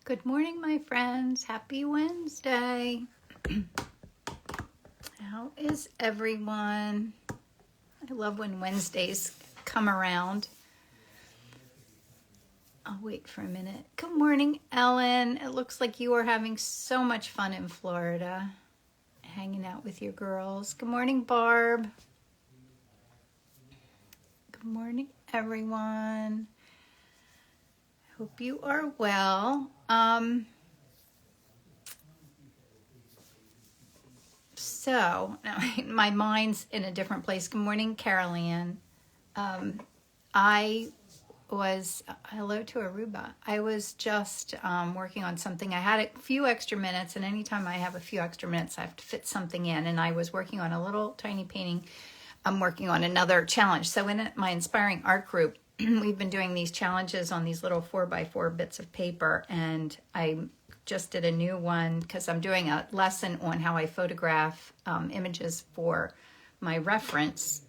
Good morning, my friends. Happy Wednesday. How is everyone? I love when Wednesdays come around. I'll wait for a minute. Good morning, Ellen. It looks like you are having so much fun in Florida, hanging out with your girls. Good morning, Barb. Good morning, everyone. Hope you are well. So now my mind's in a different place. Good morning, Carol Ann. Hello to Aruba. I was just working on something. I had a few extra minutes, and anytime I have a few extra minutes, I have to fit something in. And I was working on a little tiny painting. I'm working on another challenge. So in my Inspiring Art group, we've been doing these challenges on these little 4x4 bits of paper, and I just did a new one because I'm doing a lesson on how I photograph images for my reference,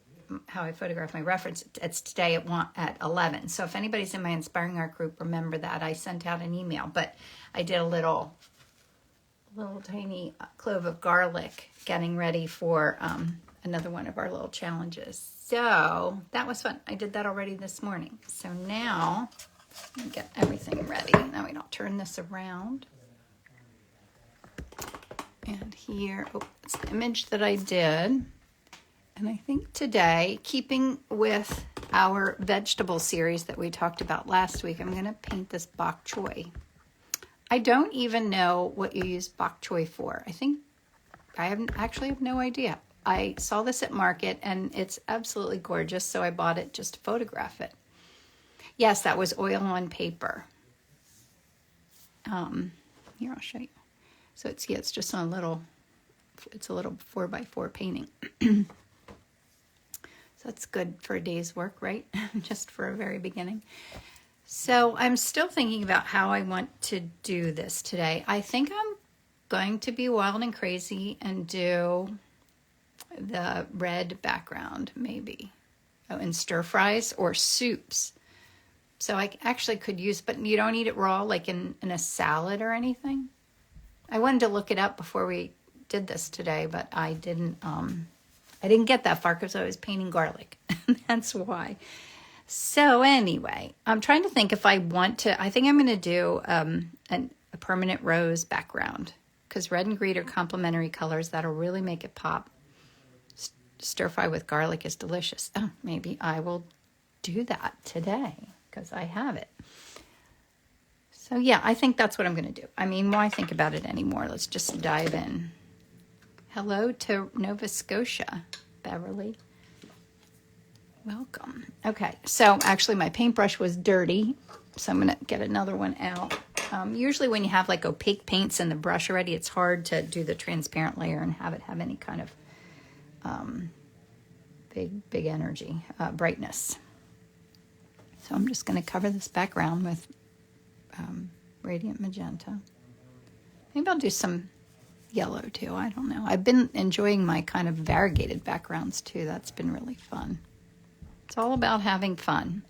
how I photograph my reference. It's today at 11. So if anybody's in my Inspiring Art group, remember that I sent out an email, but I did a little tiny clove of garlic getting ready for another one of our little challenges. So that was fun. I did that already this morning. So now let me get everything ready. Now I'll turn this around. And here, it's the image that I did. And I think today, keeping with our vegetable series that we talked about last week, I'm going to paint this Bok Choy. I don't even know what you use Bok Choy for. I have no idea. I saw this at market and it's absolutely gorgeous, so I bought it just to photograph it. Yes, that was oil on paper. Here, I'll show you. So it's just a little 4x4 painting. So that's good for a day's work, right? Just for a very beginning. So I'm still thinking about how I want to do this today. I think I'm going to be wild and crazy and do the red background, maybe. In stir fries or soups. So I actually could use, but you don't eat it raw, like in a salad or anything. I wanted to look it up before we did this today, but I didn't get that far because I was painting garlic. That's why. So anyway, I'm trying to think if I want to, I think I'm going to do a permanent rose background because red and green are complementary colors that'll really make it pop. Stir fry with garlic is delicious. Oh, maybe I will do that today because I have it. So yeah, I think that's what I'm going to do. I mean, why think about it anymore? Let's just dive in. Hello to Nova Scotia, Beverly. Welcome. Okay, so actually my paintbrush was dirty, so I'm going to get another one out. Usually when you have like opaque paints in the brush already, it's hard to do the transparent layer and have it have any kind of big energy, brightness. So I'm just going to cover this background with radiant magenta. Maybe I'll do some yellow too. I don't know. I've been enjoying my kind of variegated backgrounds too. That's been really fun. It's all about having fun,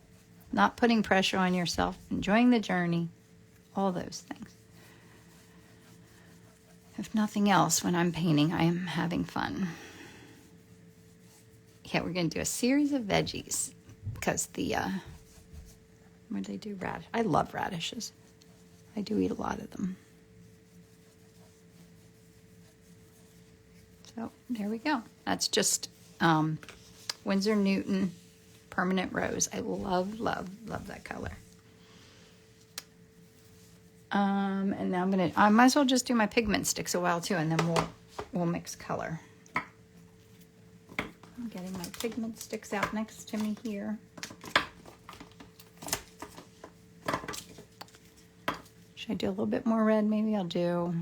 not putting pressure on yourself, enjoying the journey, all those things. If nothing else, when I'm painting, I am having fun. Yeah, we're going to do a series of veggies because what do they do? Radish. I love radishes. I do eat a lot of them. So there we go. That's just Winsor Newton Permanent Rose. I love that color. And now I might as well just do my pigment sticks a while too, and then we'll mix color. I'm getting my pigment sticks out next to me here. Should I do a little bit more red? Maybe I'll do...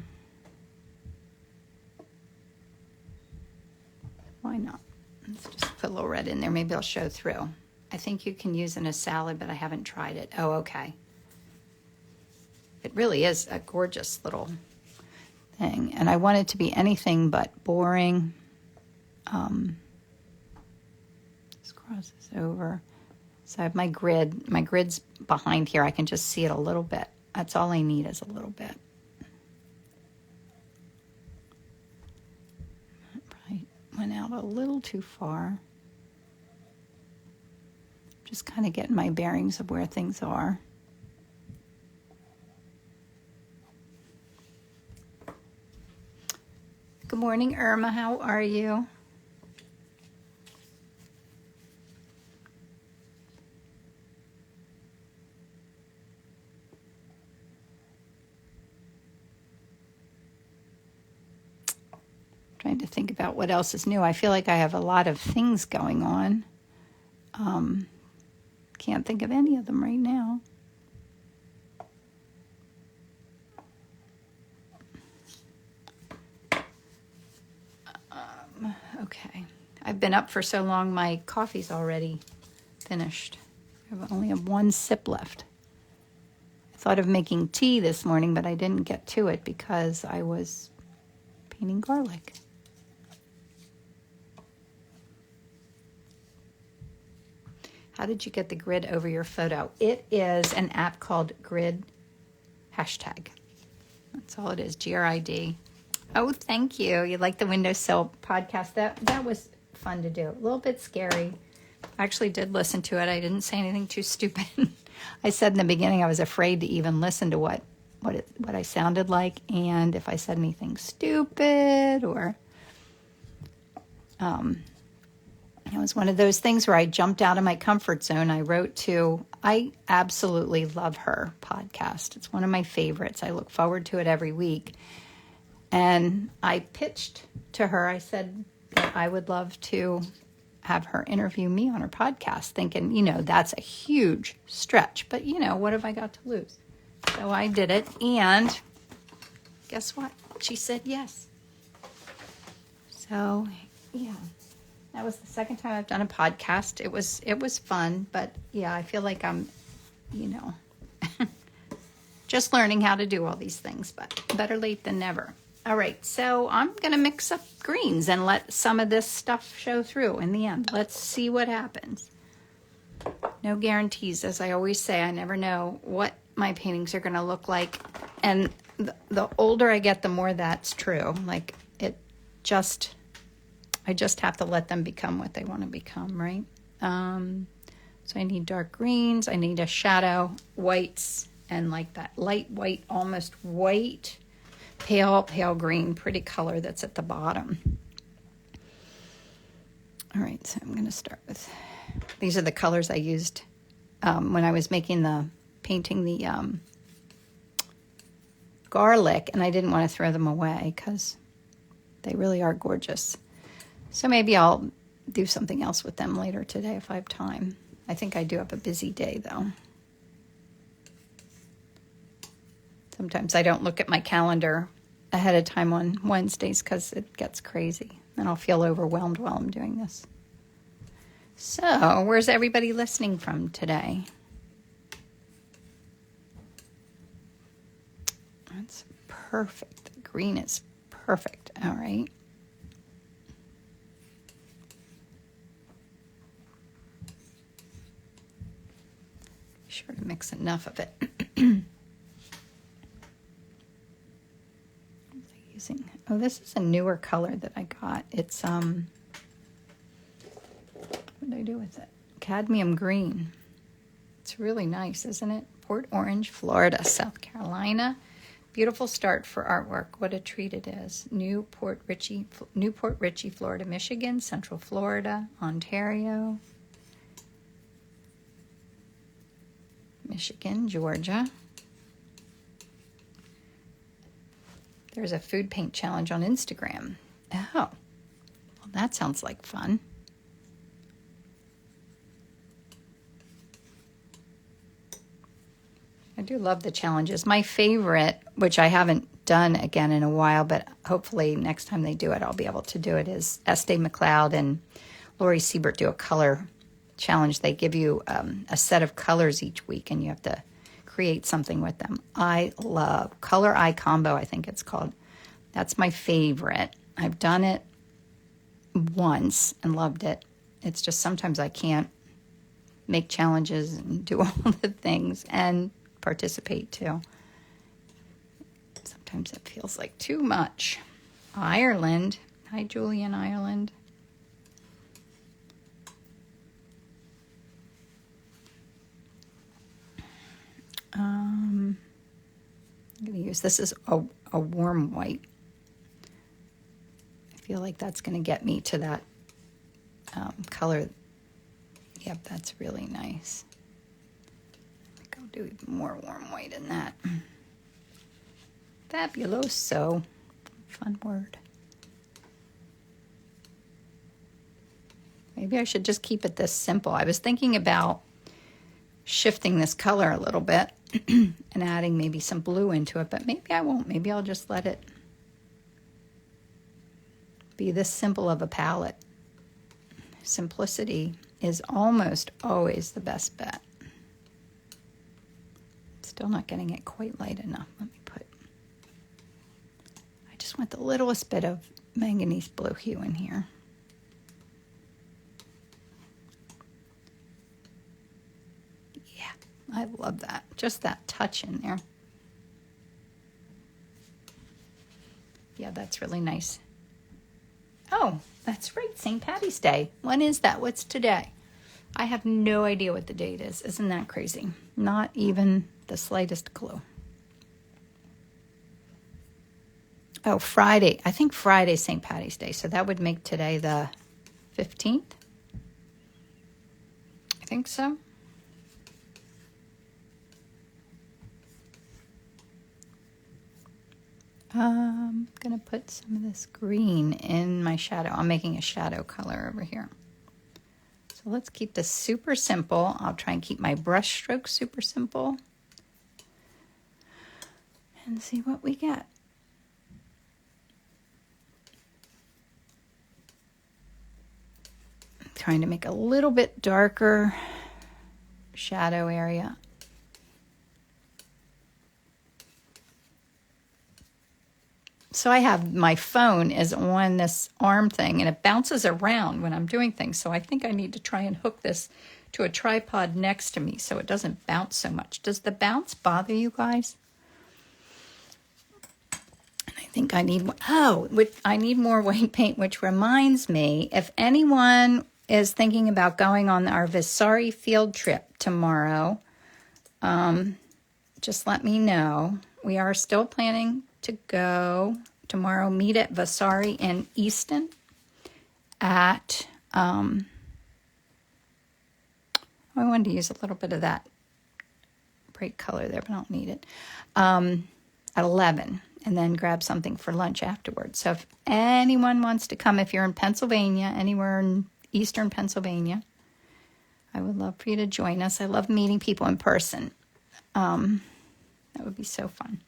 Why not? Let's just put a little red in there. Maybe I'll show through. I think you can use in a salad, but I haven't tried it. Oh, okay. It really is a gorgeous little thing. And I want it to be anything but boring. Just cross this over. So I have my grid. My grid's behind here. I can just see it a little bit. That's all I need is a little bit. Probably went out a little too far. Just kind of getting my bearings of where things are. Good morning, Irma. How are you? Trying to think about what else is new. I feel like I have a lot of things going on. Can't think of any of them right now. Okay. I've been up for so long, my coffee's already finished. I only have one sip left. I thought of making tea this morning, but I didn't get to it because I was painting garlic. How did you get the grid over your photo? It is an app called Grid #. That's all it is, GRID. Oh, thank you. You like the Windowsill podcast? That was fun to do. A little bit scary. I actually did listen to it. I didn't say anything too stupid. I said in the beginning I was afraid to even listen to what I sounded like, and if I said anything stupid or it was one of those things where I jumped out of my comfort zone. I absolutely love her podcast. It's one of my favorites. I look forward to it every week. And I pitched to her, I said that I would love to have her interview me on her podcast, thinking, that's a huge stretch. But, what have I got to lose? So I did it. And guess what? She said yes. So, yeah. That was the second time I've done a podcast. It was fun, but yeah, I feel like I'm, just learning how to do all these things, but better late than never. All right, so I'm going to mix up greens and let some of this stuff show through in the end. Let's see what happens. No guarantees, as I always say. I never know what my paintings are going to look like, and the older I get, the more that's true. Like, I just have to let them become what they want to become, right? So I need dark greens. I need a shadow, whites, and like that light white, almost white, pale green, pretty color that's at the bottom. All right, so I'm going to start with, these are the colors I used when I was painting the garlic, and I didn't want to throw them away because they really are gorgeous. So maybe I'll do something else with them later today if I have time. I think I do have a busy day, though. Sometimes I don't look at my calendar ahead of time on Wednesdays because it gets crazy. And I'll feel overwhelmed while I'm doing this. So, where's everybody listening from today? That's perfect. The green is perfect. All right. Sure to mix enough of it. This is a newer color that I got. It's what did I do with it? Cadmium green. It's really nice, isn't it? Port Orange, Florida, South Carolina. Beautiful start for artwork. What a treat it is. Newport Richey, Florida, Michigan, Central Florida, Ontario, Michigan, Georgia. There's a food paint challenge on Instagram. Oh, well, that sounds like fun. I do love the challenges. My favorite, which I haven't done again in a while, but hopefully next time they do it, I'll be able to do it, is Estee McLeod and Lori Siebert do a color challenge. They give you a set of colors each week, and you have to create something with them. I love Color Eye Combo, I think it's called. That's my favorite. I've done it once and loved it. It's just sometimes I can't make challenges and do all the things and participate too. Sometimes it feels like too much. Ireland. Hi, Julie in Ireland. I'm going to use, this is a warm white. I feel like that's going to get me to that color. Yep, that's really nice. I think I'll do even more warm white in that. Fabuloso. Fun word. Maybe I should just keep it this simple. I was thinking about shifting this color a little bit and adding maybe some blue into it, but maybe I won't. Maybe I'll just let it be this simple of a palette. Simplicity is almost always the best bet. Still not getting it quite light enough. Let me put, I just want the littlest bit of manganese blue hue in here. Yeah, I love that. Just that touch in there. Yeah, that's really nice. Oh, that's right, St. Patty's Day. When is that? What's today? I have no idea what the date is. Isn't that crazy? Not even the slightest clue. Oh, Friday. I think Friday's St. Patty's Day, so that would make today the 15th. I think so. I'm going to put some of this green in my shadow. I'm making a shadow color over here. So let's keep this super simple. I'll try and keep my brush strokes super simple. And see what we get. I'm trying to make a little bit darker shadow area. So I have, my phone is on this arm thing and it bounces around when I'm doing things. So I think I need to try and hook this to a tripod next to me so it doesn't bounce so much. Does the bounce bother you guys? And I think I need, I need more white paint, which reminds me, if anyone is thinking about going on our Vasari field trip tomorrow, just let me know. We are still planning to go tomorrow, meet at Vasari in Easton at, I wanted to use a little bit of that bright color there, but I don't need it, at 11, and then grab something for lunch afterwards. So if anyone wants to come, if you're in Pennsylvania, anywhere in Eastern Pennsylvania, I would love for you to join us. I love meeting people in person. That would be so fun.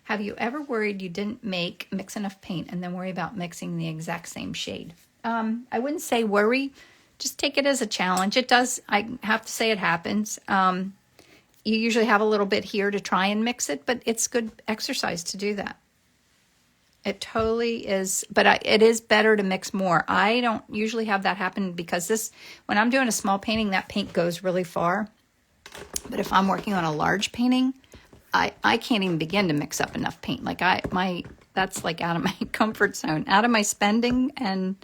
Have you ever worried you didn't mix enough paint and then worry about mixing the exact same shade? I wouldn't say worry. Just take it as a challenge. It does. I have to say it happens. You usually have a little bit here to try and mix it, but it's good exercise to do that. It totally is, but it is better to mix more. I don't usually have that happen because when I'm doing a small painting, that paint goes really far. But if I'm working on a large painting, I can't even begin to mix up enough paint. Like that's like out of my comfort zone, out of my spending. And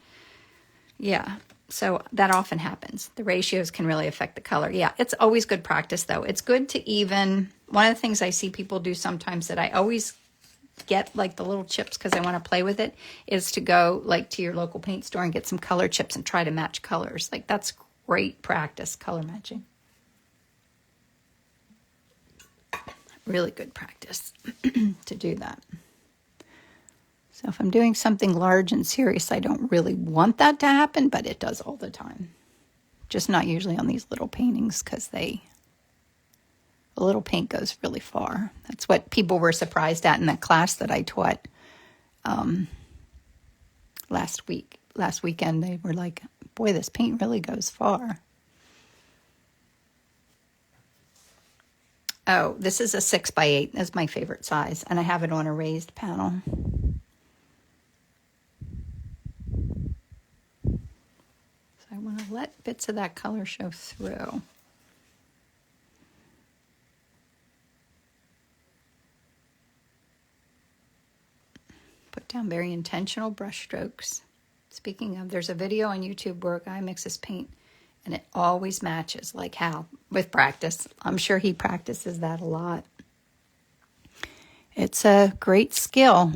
yeah, so that often happens. The ratios can really affect the color. Yeah, it's always good practice though. It's good to one of the things I see people do sometimes that I always get like the little chips because I want to play with it is to go like to your local paint store and get some color chips and try to match colors. Like that's great practice, color matching. Really good practice to do that. So if I'm doing something large and serious, I don't really want that to happen, but it does all the time. Just not usually on these little paintings because the little paint goes really far. That's what people were surprised at in the class that I taught last weekend. They were like, boy, this paint really goes far. Oh, this is a 6x8. That's my favorite size. And I have it on a raised panel. So I want to let bits of that color show through. Put down very intentional brush strokes. Speaking of, there's a video on YouTube where a guy mixes paint and it always matches, like how? With practice. I'm sure he practices that a lot. It's a great skill.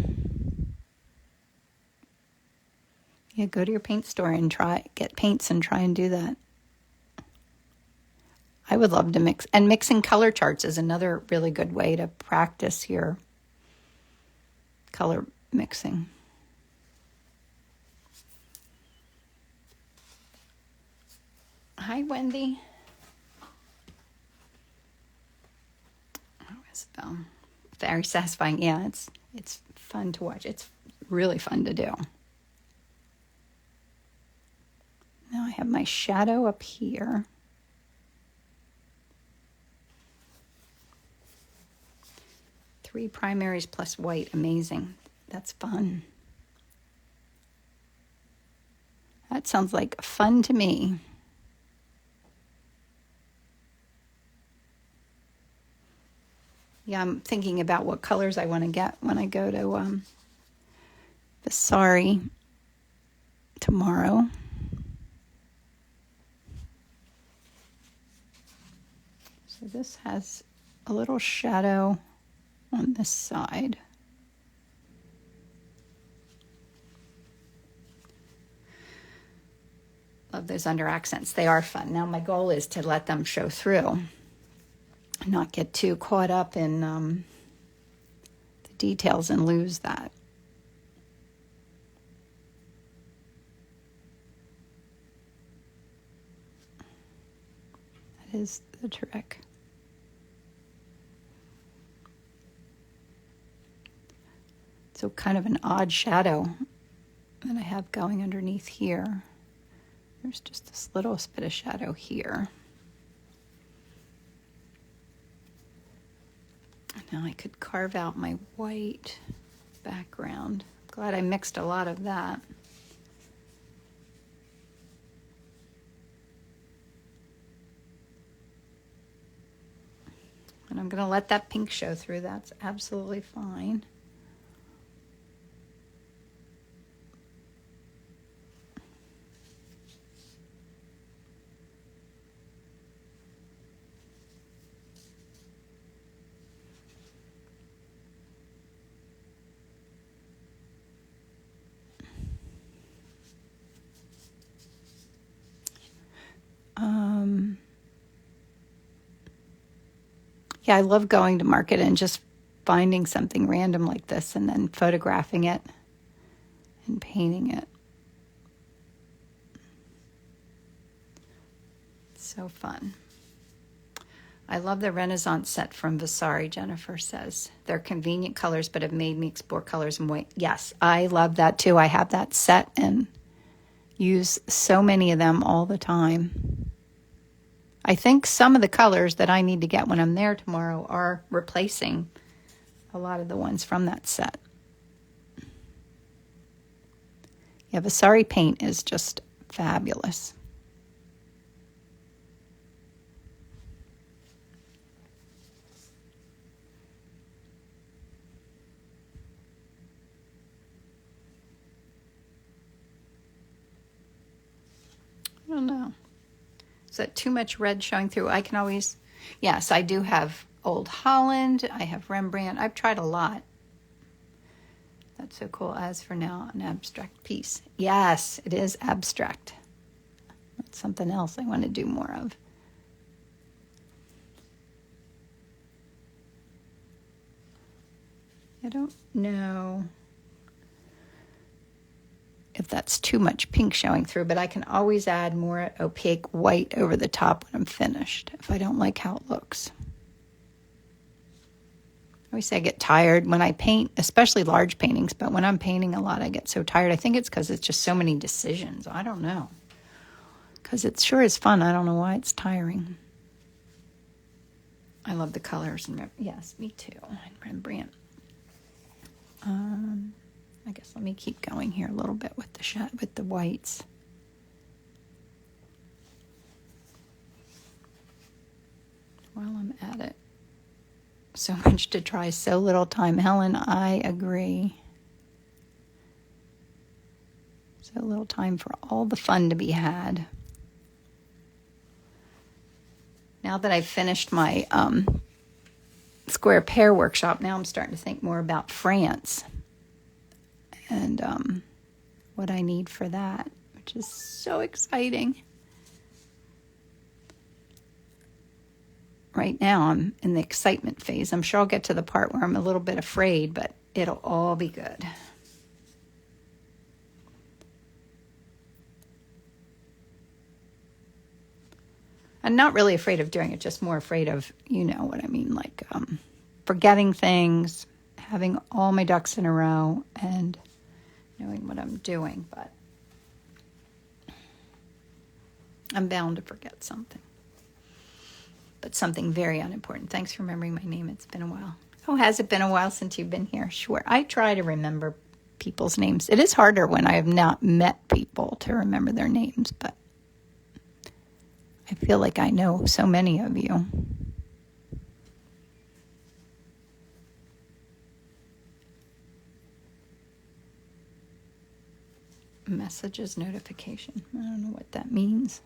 Yeah, go to your paint store and get paints and try and do that. I would love to mix. And mixing color charts is another really good way to practice your color mixing. Hi, Wendy. Oh, Isabel. Very satisfying. Yeah, it's fun to watch. It's really fun to do. Now I have my shadow up here. Three primaries plus white. Amazing. That's fun. That sounds like fun to me. Yeah, I'm thinking about what colors I want to get when I go to Vasari tomorrow. So this has a little shadow on this side. Love those under accents. They are fun. Now my goal is to let them show through. Not get too caught up in the details and lose that. That is the trick. So kind of an odd shadow that I have going underneath here. There's just this little bit of shadow here. Now I could carve out my white background. Glad I mixed a lot of that. And I'm going to let that pink show through. That's absolutely fine. Yeah, I love going to market and just finding something random like this and then photographing it and painting it. So fun. I love the Renaissance set from Vasari, Jennifer says. They're convenient colors, but have made me explore colors in white. Yes, I love that too. I have that set and use so many of them all the time. I think some of the colors that I need to get when I'm there tomorrow are replacing a lot of the ones from that set. Yeah, Vasari paint is just fabulous. I don't know. Is that too much red showing through? I can always, yes, I do have Old Holland. I have Rembrandt. I've tried a lot. That's so cool. As for now, an abstract piece. Yes, it is abstract. That's something else I want to do more of. I don't know if that's too much pink showing through, but I can always add more opaque white over the top when I'm finished if I don't like how it looks. I always say I get tired when I paint, especially large paintings, but when I'm painting a lot, I get so tired. I think it's because it's just so many decisions. I don't know. Because it sure is fun. I don't know why it's tiring. I love the colors. Yes, me too. And Rembrandt. I guess let me keep going here a little bit with the whites. While I'm at it. So much to try, so little time. Helen, I agree. So a little time for all the fun to be had. Now that I've finished my square pear workshop, now I'm starting to think more about France and what I need for that, which is so exciting. Right now I'm in the excitement phase. I'm sure I'll get to the part where I'm a little bit afraid, but it'll all be good. I'm not really afraid of doing it, just more afraid of, you know what I mean, like forgetting things, having all my ducks in a row, and knowing what I'm doing. But I'm bound to forget something. But something very unimportant. Thanks for remembering my name. It's been a while. Oh, has it been a while since you've been here? Sure. I try to remember people's names. It is harder when I have not met people to remember their names, but I feel like I know so many of you. Messages notification. I don't know what that means.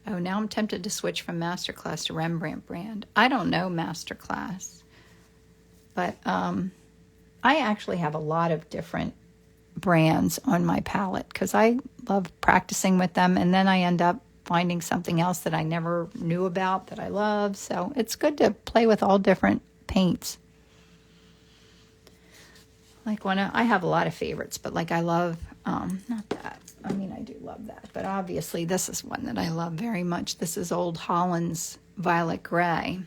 Oh, now I'm tempted to switch from Masterclass to Rembrandt brand. I don't know Masterclass, but I actually have a lot of different brands on my palette because I love practicing with them, and then I end up finding something else that I never knew about that I love. So it's good to play with all different paints. Like I have a lot of favorites, but like I love, not that. I mean, I do love that, but obviously this is one that I love very much. This is Old Holland's Violet Gray.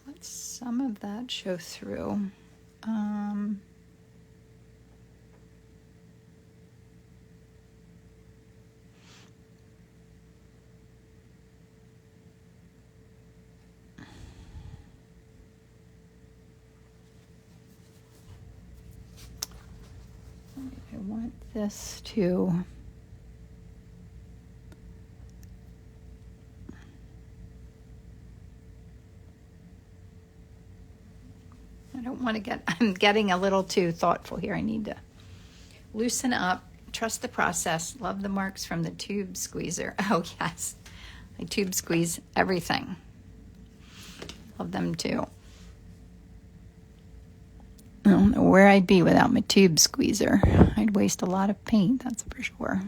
Let some of that show through. I want this to I don't want to get, I'm getting a little too thoughtful here. I need to loosen up, trust the process, love the marks from the tube squeezer. Oh, yes. I tube squeeze everything. Love them too. I don't know where I'd be without my tube squeezer. I'd waste a lot of paint, that's for sure.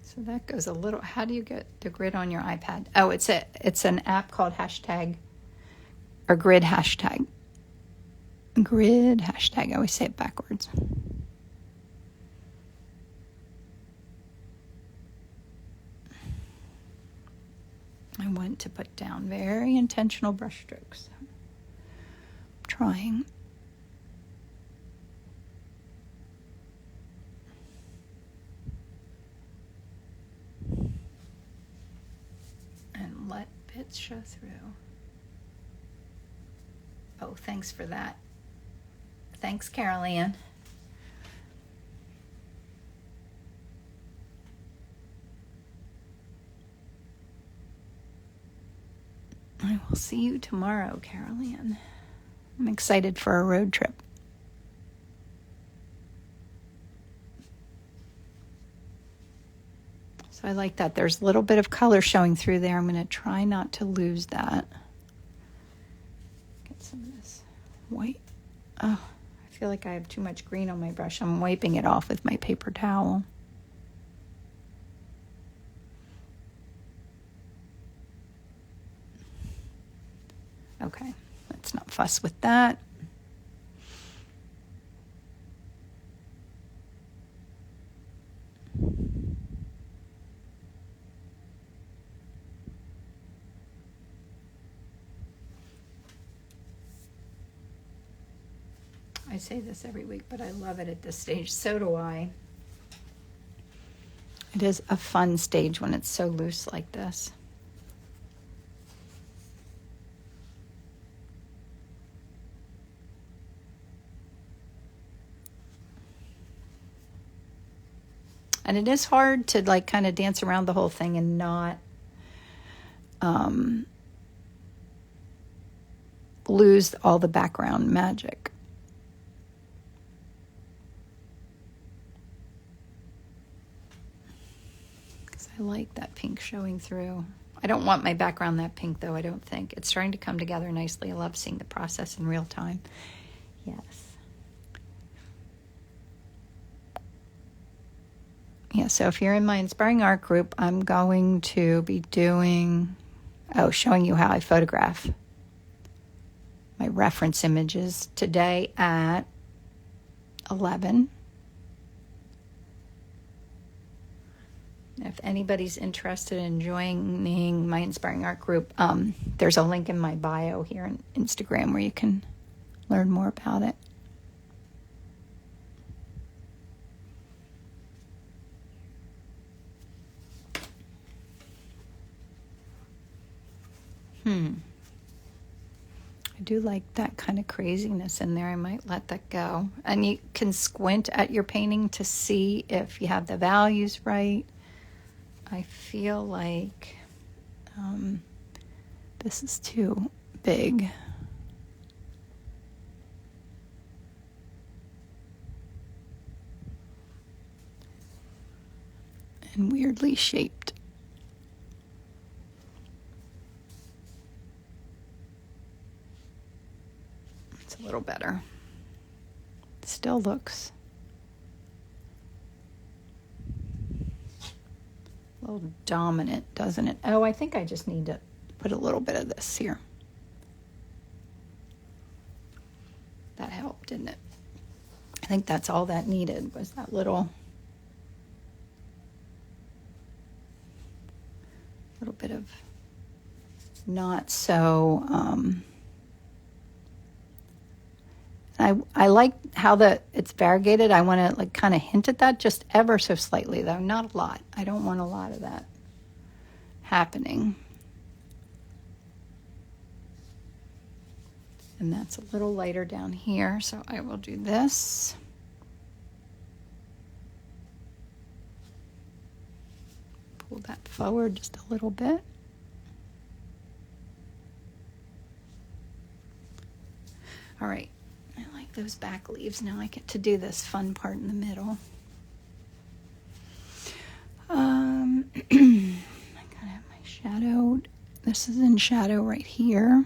So that goes a little, how do you get the grid on your iPad? Oh, it's an app called hashtag, or grid hashtag. Grid hashtag, I always say it backwards. I want to put down very intentional brush strokes. I'm trying. And let bits show through. Oh, thanks for that. Thanks, Carol Ann. I will see you tomorrow, Carol Ann. I'm excited for a road trip. So I like that. There's a little bit of color showing through there. I'm going to try not to lose that. Get some of this white. Oh, I feel like I have too much green on my brush. I'm wiping it off with my paper towel. Okay, let's not fuss with that. say this every week, but I love it at this stage. So do I. It is a fun stage when it's so loose like this. And it is hard to like kind of dance around the whole thing and not lose all the background magic. Because I like that pink showing through. I don't want my background that pink though, I don't think. It's starting to come together nicely. I love seeing the process in real time. Yes. Yeah, so if you're in my Inspiring Art group, I'm going to be doing, showing you how I photograph my reference images today at 11. If anybody's interested in joining my Inspiring Art group, there's a link in my bio here on Instagram where you can learn more about it. I do like that kind of craziness in there. I might let that go. And you can squint at your painting to see if you have the values right. I feel like this is too big. And weirdly shaped. It's a little better. Still looks a little dominant, doesn't it? Oh, I think I just need to put a little bit of this here. That helped, didn't it? I think that's all that needed was that little bit of not so I like how it's variegated. I want to like kind of hint at that just ever so slightly though, not a lot. I don't want a lot of that happening. And that's a little lighter down here, so I will do this. Pull that forward just a little bit. All right, I like those back leaves. Now I get to do this fun part in the middle. I gotta have my shadow. This is in shadow right here.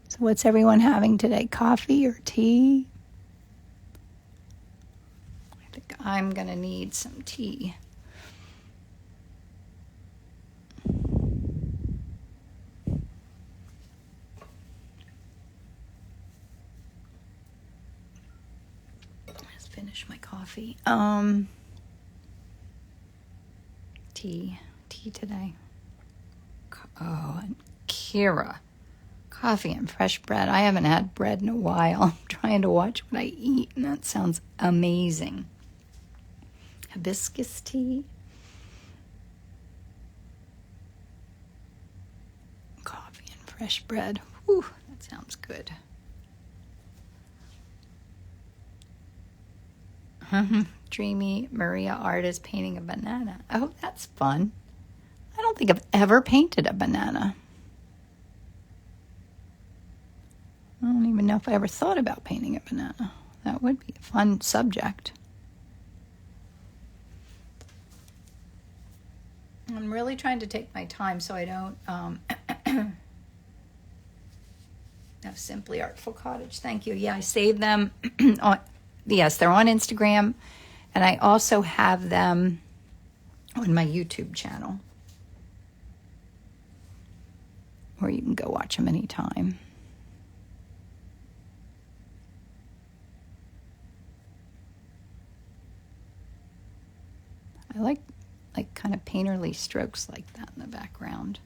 So what's everyone having today? Coffee or tea? I think I'm going to need some tea. Let's finish my coffee. Tea today. Oh, and Kira. Coffee and fresh bread. I haven't had bread in a while. I'm trying to watch what I eat, and that sounds amazing. Hibiscus tea. Coffee and fresh bread. Whew, that sounds good. Dreamy Maria Art is painting a banana. Oh, that's fun. I don't think I've ever painted a banana. I don't even know if I ever thought about painting a banana. That would be a fun subject. I'm really trying to take my time so I don't have Simply Artful Cottage. Thank you. Yeah, I saved them. Yes, they're on Instagram. And I also have them on my YouTube channel, where you can go watch them anytime. I like kind of painterly strokes like that in the background.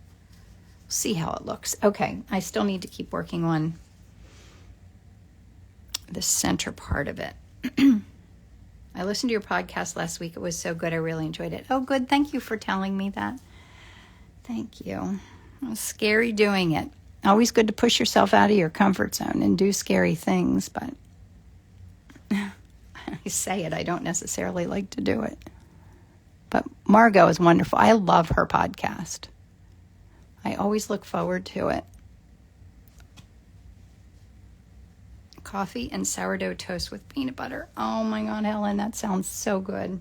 We'll see how it looks. Okay, I still need to keep working on the center part of it. I listened to your podcast last week. It was so good. I really enjoyed it. Oh, good. Thank you for telling me that. Thank you. It was scary doing it. Always good to push yourself out of your comfort zone and do scary things, but I say it, I don't necessarily like to do it. But Margot is wonderful. I love her podcast. I always look forward to it. Coffee and sourdough toast with peanut butter. Oh my God, Helen, that sounds so good.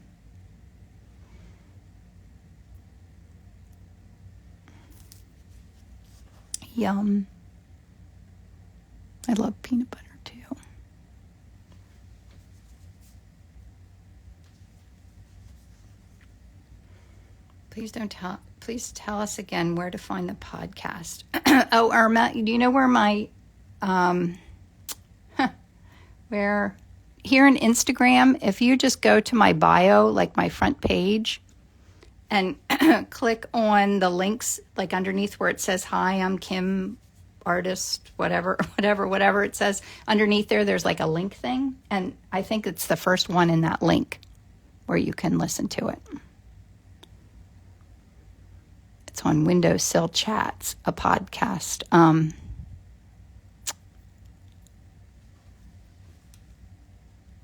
Yum. I love peanut butter too. Please tell us again where to find the podcast. Oh, Irma, do you know where my where here in Instagram, if you just go to my bio, like my front page, and click on the links, like underneath where it says, hi, I'm Kim, artist, whatever it says, underneath there's like a link thing. And I think it's the first one in that link where you can listen to it. It's on Windowsill Chats, a podcast.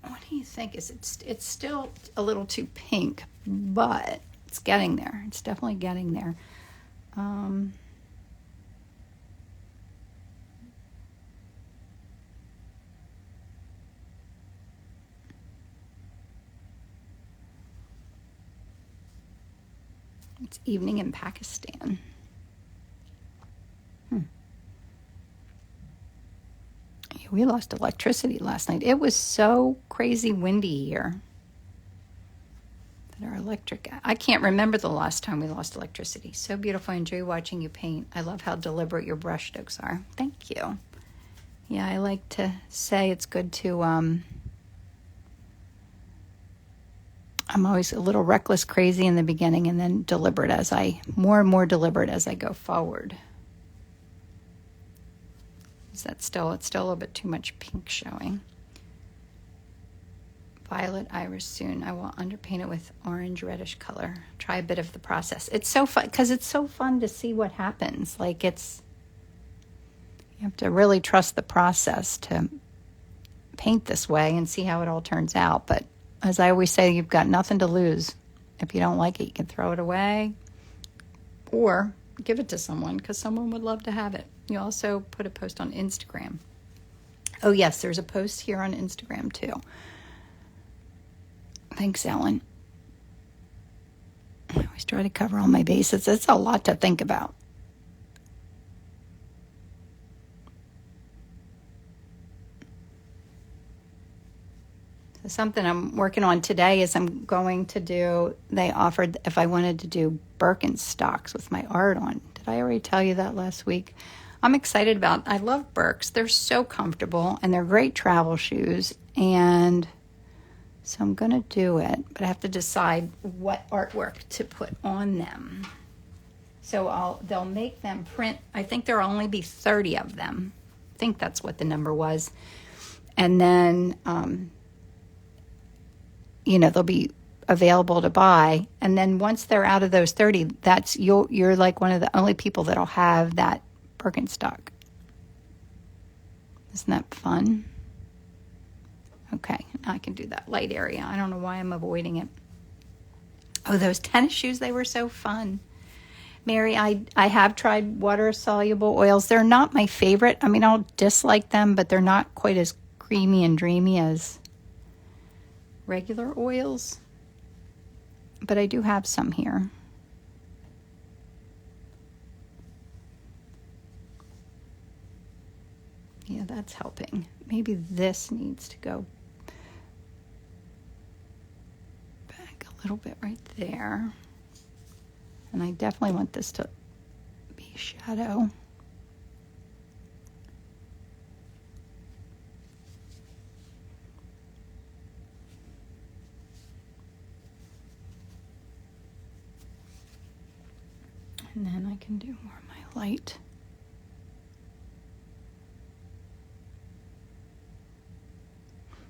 What do you think? It's still a little too pink, but it's getting there. It's definitely getting there. It's evening in Pakistan. Yeah, we lost electricity last night. It was so crazy windy here that our electric... I can't remember the last time we lost electricity. So beautiful. I enjoy watching you paint. I love how deliberate your brush strokes are. Thank you. Yeah, I like to say it's good to... I'm always a little reckless, crazy in the beginning, and then deliberate more and more deliberate as I go forward. It's still a little bit too much pink showing. Violet iris soon. I will underpaint it with orange reddish color. Try a bit of the process. It's so fun because it's so fun to see what happens. You have to really trust the process to paint this way and see how it all turns out. But as I always say, you've got nothing to lose. If you don't like it, you can throw it away or give it to someone because someone would love to have it. You also put a post on Instagram. Oh, yes, there's a post here on Instagram, too. Thanks, Ellen. I always try to cover all my bases. It's a lot to think about. So something I'm working on today is I'm going to do, they offered if I wanted to do Birkenstocks with my art on. Did I already tell you that last week? I'm excited about, I love Birks. They're so comfortable and they're great travel shoes. And so I'm going to do it, but I have to decide what artwork to put on them. So they'll make them print. I think there'll only be 30 of them. I think that's what the number was. And then, they'll be available to buy. And then once they're out of those 30, you're like one of the only people that'll have that Birkenstock. Isn't that fun? Okay, now I can do that light area. I don't know why I'm avoiding it. Oh, those tennis shoes, they were so fun. Mary, I have tried water-soluble oils. They're not my favorite. I mean, I'll dislike them, but they're not quite as creamy and dreamy as regular oils. But I do have some here. Yeah, that's helping. Maybe this needs to go back a little bit right there. And I definitely want this to be shadow. And then I can do more of my light.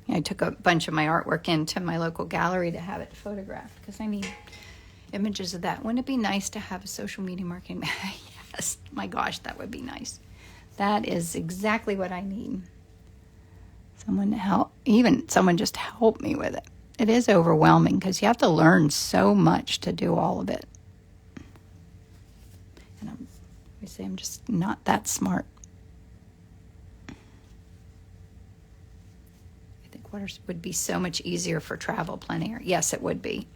I took a bunch of my artwork into my local gallery to have it photographed because I need images of that. Wouldn't it be nice to have a social media marketing? Yes, my gosh, that would be nice. That is exactly what I need. Someone to help, even someone just to help me with it. It is overwhelming because you have to learn so much to do all of it. And I'm just not that smart. I think waters would be so much easier for travel plein air. Yes, it would be.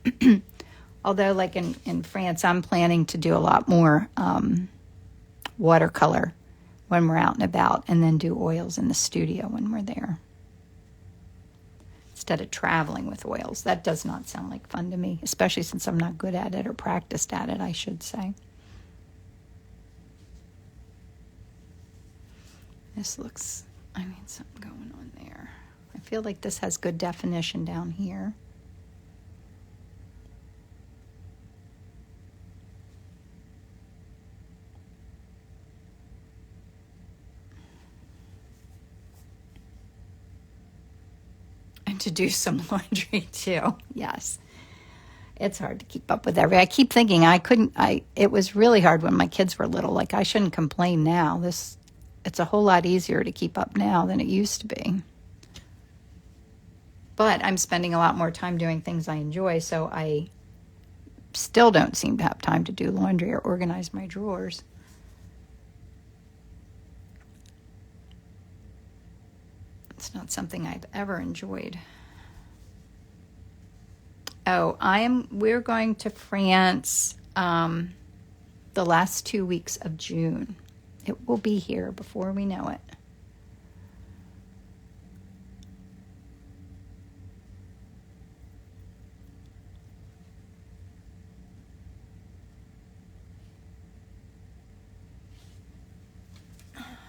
Although, like in France, I'm planning to do a lot more watercolor when we're out and about, and then do oils in the studio when we're there, instead of traveling with oils. That does not sound like fun to me, especially since I'm not good at it, or practiced at it, I should say. This looks, something going on there. I feel like this has good definition down here. To do some laundry too. Yes. It's hard to keep up with everything. I keep thinking it was really hard when my kids were little. Like, I shouldn't complain now. It's a whole lot easier to keep up now than it used to be. But I'm spending a lot more time doing things I enjoy, so I still don't seem to have time to do laundry or organize my drawers. It's not something I've ever enjoyed. Oh, we're going to France the last 2 weeks of June. It will be here before we know it.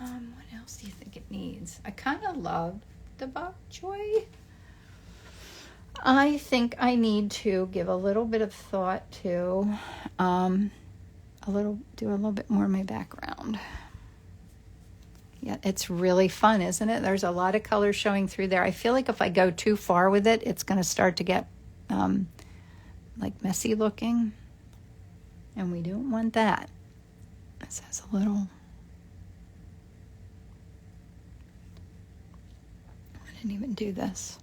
What else do you think it needs? I kind of love the Bok Choy. I think I need to give a little bit of thought to do a little bit more of my background. Yeah, it's really fun, isn't it? There's a lot of colors showing through there. I feel like if I go too far with it, it's going to start to get like messy looking, and we don't want that. This has a little. I didn't even do this.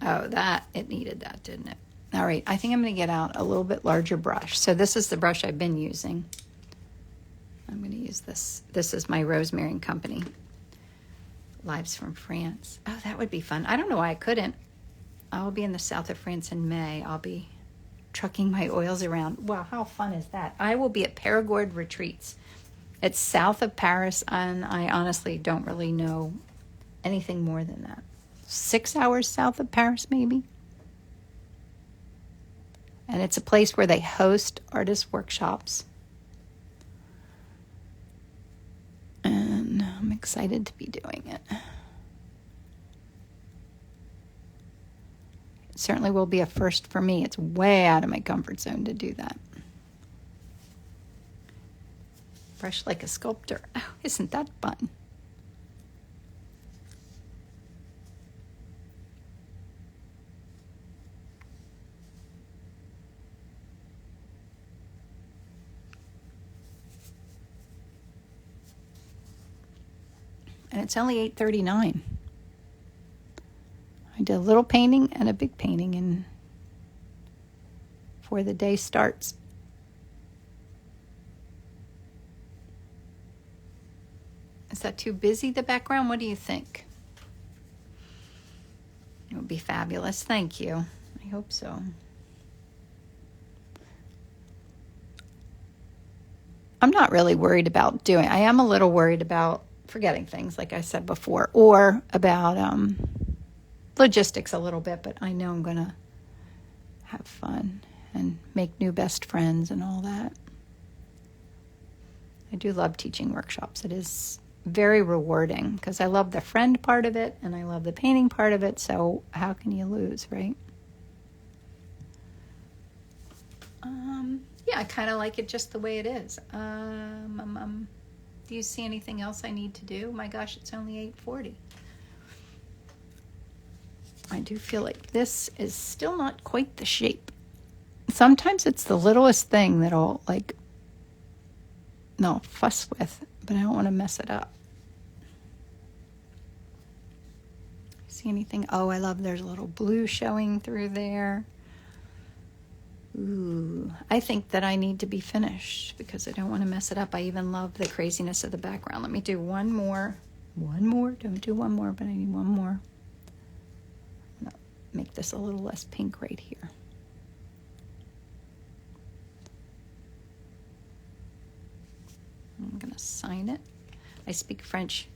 Oh, it needed that, didn't it? All right, I think I'm going to get out a little bit larger brush. So this is the brush I've been using. I'm going to use this. This is my Rosemary and Company. Lives from France. Oh, that would be fun. I don't know why I couldn't. I'll be in the south of France in May. I'll be trucking my oils around. Wow, how fun is that? I will be at Périgord Retreats. It's south of Paris, and I honestly don't really know anything more than that. 6 hours south of Paris, maybe. And it's a place where they host artist workshops. And I'm excited to be doing it. It certainly will be a first for me. It's way out of my comfort zone to do that. Brush like a sculptor. Oh, isn't that fun? And it's only 8:39. I did a little painting and a big painting and before the day starts. Is that too busy, the background? What do you think? It would be fabulous. Thank you. I hope so. I'm not really worried about I am a little worried about forgetting things, like I said before, or about logistics a little bit, but I know I'm going to have fun and make new best friends and all that. I do love teaching workshops. It is very rewarding because I love the friend part of it and I love the painting part of it, so how can you lose, right? Yeah, I kind of like it just the way it is. Do you see anything else I need to do? My gosh, it's only 8:40. I do feel like this is still not quite the shape. Sometimes it's the littlest thing that I'll fuss with, but I don't want to mess it up. See anything? Oh, I love there's a little blue showing through there. Ooh, I think that I need to be finished because I don't want to mess it up. I even love the craziness of the background. Let me do one more. One more. Don't do one more, but I need one more. I'm gonna make this a little less pink right here. I'm going to sign it. I speak French,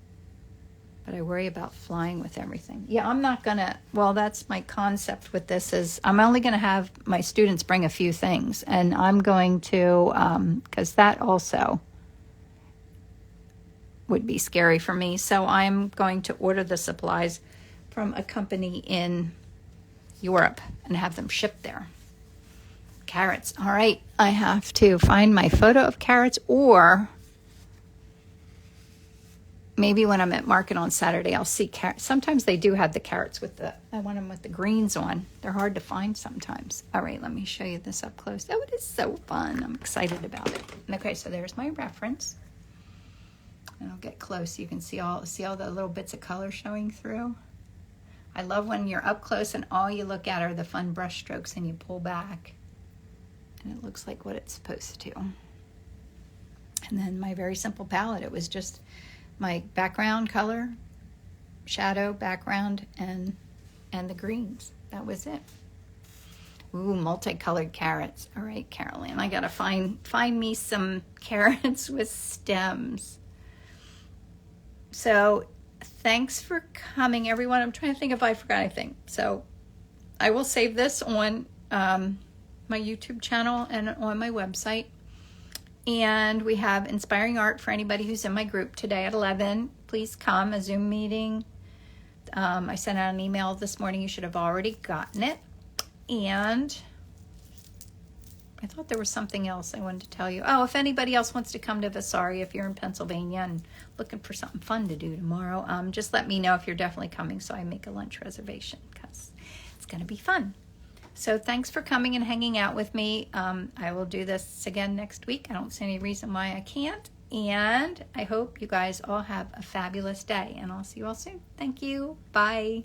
but I worry about flying with everything. Yeah, I'm not going to, well, that's my concept with this is I'm only going to have my students bring a few things, and I'm going to, because that also would be scary for me. So I'm going to order the supplies from a company in Europe and have them shipped there. Carrots. All right. I have to find my photo of carrots, or maybe when I'm at market on Saturday, I'll see carrots. Sometimes they do have the carrots I want them with the greens on. They're hard to find sometimes. All right, let me show you this up close. Oh, it is so fun. I'm excited about it. Okay, so there's my reference. And I'll get close so you can see all the little bits of color showing through. I love when you're up close and all you look at are the fun brush strokes and you pull back. And it looks like what it's supposed to. And then my very simple palette, it was just my background color, shadow, background, and the greens. That was it. Ooh, multicolored carrots. All right, Carolyn, I gotta find me some carrots with stems. So thanks for coming, everyone. I'm trying to think if I forgot anything. So I will save this on my YouTube channel and on my website. And we have Inspiring Art for anybody who's in my group today at 11. Please come, a Zoom meeting. I sent out an email this morning. You should have already gotten it. And I thought there was something else I wanted to tell you. Oh, if anybody else wants to come to Vasari, if you're in Pennsylvania and looking for something fun to do tomorrow, just let me know if you're definitely coming so I make a lunch reservation because it's going to be fun. So thanks for coming and hanging out with me. I will do this again next week. I don't see any reason why I can't. And I hope you guys all have a fabulous day. And I'll see you all soon. Thank you. Bye.